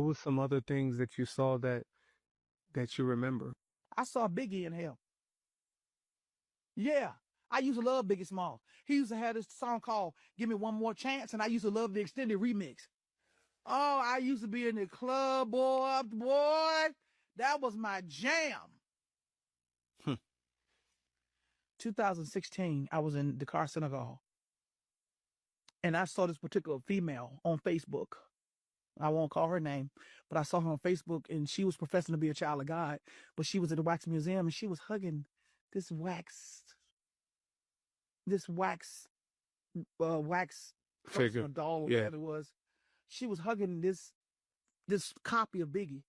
What were some other things that you saw that you remember? I saw Biggie in hell. Yeah. I used to love Biggie Small. He used to have this song called Give Me One More Chance, and I used to love the extended remix. Oh, I used to be in the club, boy. That was my jam. 2016, I was in Dakar, Senegal, and I saw this particular female on Facebook. I won't call her name, but I saw her on Facebook, and she was professing to be a child of God, but she was at the wax museum, and she was hugging this wax person Figure. or doll or Yeah. whatever it was. She was hugging this copy of Biggie,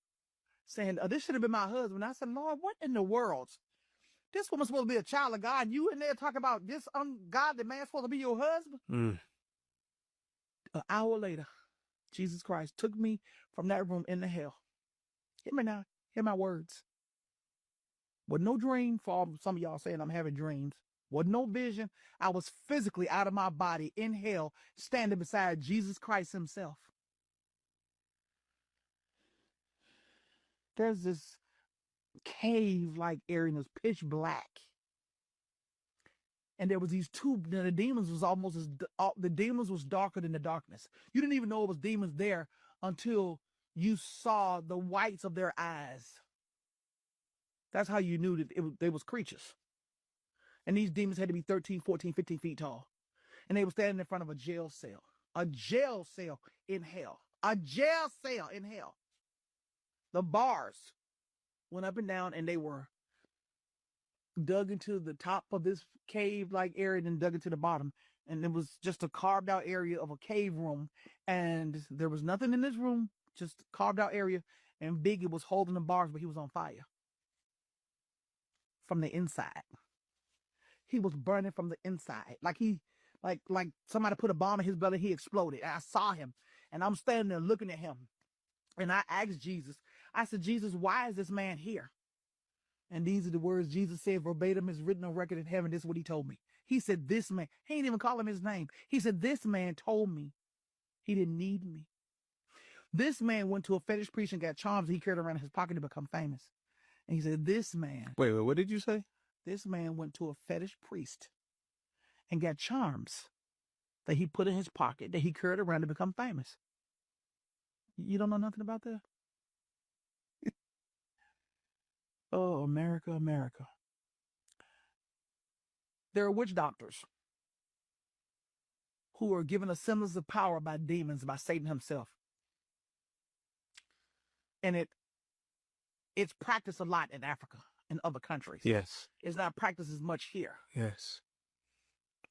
saying, "This should have been my husband." I said, "Lord, what in the world? This woman's supposed to be a child of God. You in there talking about this ungodly man supposed to be your husband?" Mm. An hour later, Jesus Christ took me from that room into hell. Hear me now. Hear my words. With no dream, for some of y'all saying I'm having dreams. With no vision, I was physically out of my body in hell, standing beside Jesus Christ himself. There's this cave-like area, and it was pitch black. And there was these two, the demons was almost as, the demons was darker than the darkness. You didn't even know it was demons there until you saw the whites of their eyes. That's how you knew that they was creatures. And these demons had to be 13, 14, 15 feet tall. And they were standing in front of a jail cell. A jail cell in hell. A jail cell in hell. The bars went up and down, and they were dug into the top of this cave-like area and then dug into the bottom. And it was just a carved out area of a cave room. And there was nothing in this room, just carved out area. And Biggie was holding the bars, but he was on fire from the inside. He was burning from the inside. Like somebody put a bomb in his belly, he exploded. And I saw him, and I'm standing there looking at him. And I asked Jesus, I said, "Jesus, why is this man here?" And these are the words Jesus said verbatim, is written on record in heaven. This is what he told me. He said, "This man," he ain't even call him his name. He said, "This man told me he didn't need me." This man went to a fetish priest and got charms he carried around in his pocket to become famous. And he said, Wait, what did you say? this man went to a fetish priest and got charms that he put in his pocket that he carried around to become famous. You don't know nothing about that? Oh, America, America. There are witch doctors who are given a semblance of power by demons, by Satan himself. And it's practiced a lot in Africa and other countries. Yes. It's not practiced as much here, Yes.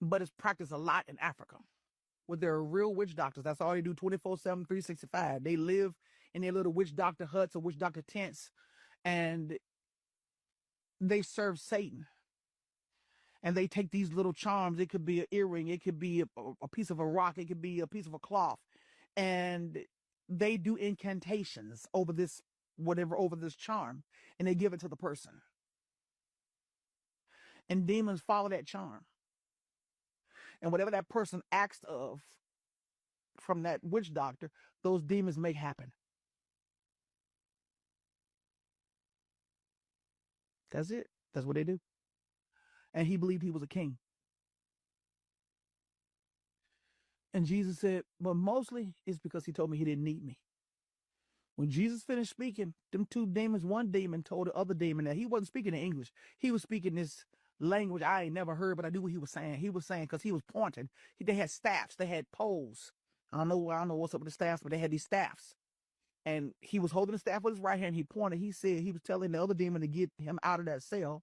but it's practiced a lot in Africa. Where there are real witch doctors. That's all they do 24/7, 365. They live in their little witch doctor huts or witch doctor tents, and they serve Satan. And they take these little charms. It could be an earring. It could be a piece of a rock. It could be a piece of a cloth. And they do incantations over this, whatever, over this charm. And they give it to the person. And demons follow that charm. And whatever that person asks of from that witch doctor, those demons make happen. That's it. That's what they do. And he believed he was a king. And Jesus said, but mostly it's because he told me he didn't need me. When Jesus finished speaking, them two demons, one demon told the other demon that he wasn't speaking in English. He was speaking this language I ain't never heard, but I knew what he was saying. He was saying, because he was pointing. They had staffs. They had poles. I don't know what's up with the staffs, but they had these staffs. And he was holding the staff with his right hand. He pointed. He said he was telling the other demon to get him out of that cell,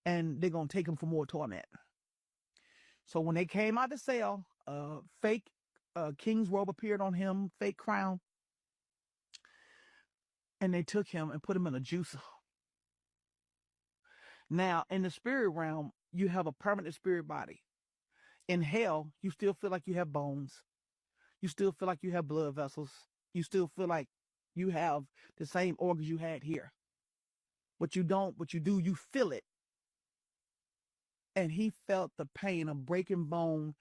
and they're going to take him for more torment. So when they came out of the cell, fake king's robe appeared on him, fake crown. And they took him and put him in a juicer. Now, in the spirit realm, you have a permanent spirit body. In hell, you still feel like you have bones. You still feel like you have blood vessels. You still feel like you have the same organs you had here. But you don't, but you do, you feel it. And he felt the pain of breaking bone,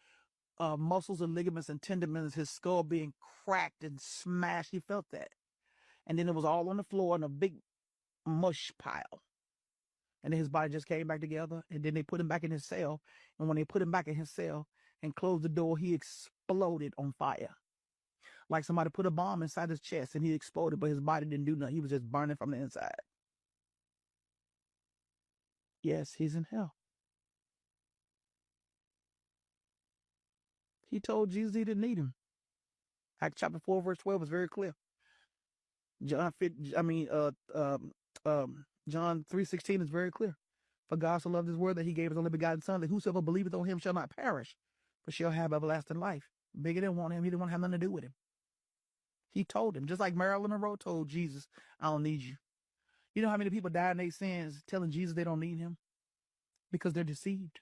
muscles and ligaments and tendons, his skull being cracked and smashed. He felt that. and then it was all on the floor in a big mush pile. And then his body just came back together, and then they put him back in his cell. And when they put him back in his cell and closed the door, he exploded on fire. Like somebody put a bomb inside his chest and he exploded, but his body didn't do nothing. He was just burning from the inside. Yes, he's in hell. He told Jesus he didn't need him. Acts chapter 4, verse 12 is very clear. John 3:16 is very clear. For God so loved his word that he gave his only begotten son, that whosoever believeth on him shall not perish, but shall have everlasting life. Biggie didn't want him. He didn't want to have nothing to do with him. He told him, just like Marilyn Monroe told Jesus, I don't need you. You know how many people died in their sins telling Jesus they don't need him? Because they're deceived.